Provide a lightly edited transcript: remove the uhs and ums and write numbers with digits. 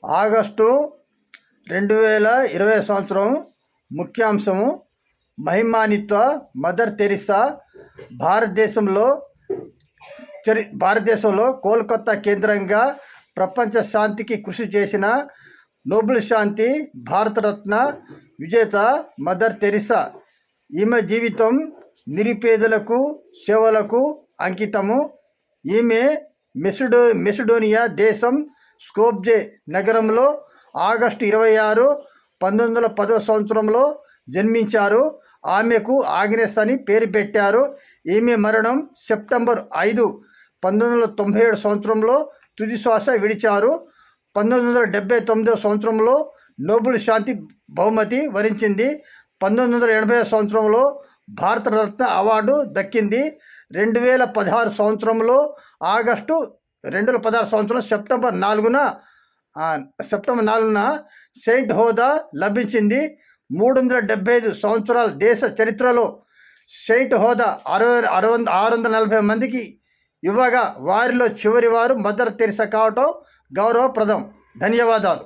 August 2020 సంవత్సరం ముఖ్యాంశము మహిమాన్విత mother Teresa భారతదేశంలో కోల్కతా కేంద్రంగా ప్రపంచ శాంతికి కృషి చేసిన నోబెల్ శాంతి భారతరత్న విజేత మదర్ తెరిసా. ఈమె జీవితం నిరుపేదలకు సేవలకు అంకితము. ఈమె మెసిడోనియా దేశం స్కోప్జే నగరంలో ఆగస్టు 26, 1910 సంవత్సరంలో జన్మించారు. ఆమెకు ఆగ్నేస్ అని పేరు పెట్టారు. ఈమె మరణం సెప్టెంబర్ 5, 1997 సంవత్సరంలో తుది శ్వాస విడిచారు. 1979 సంవత్సరంలో నోబెల్ శాంతి బహుమతి వరించింది. 1980 సంవత్సరంలో భారతరత్న అవార్డు దక్కింది. 2016 సంవత్సరంలో సెప్టెంబర్ 4న సెయింట్ హోదా లభించింది. 375 సంవత్సరాల దేశ చరిత్రలో సెయింట్ హోదా 640 మందికి ఇవ్వగా వారిలో చివరి వారు మదర్ తెరిసా కావటం గౌరవప్రదం. ధన్యవాదాలు.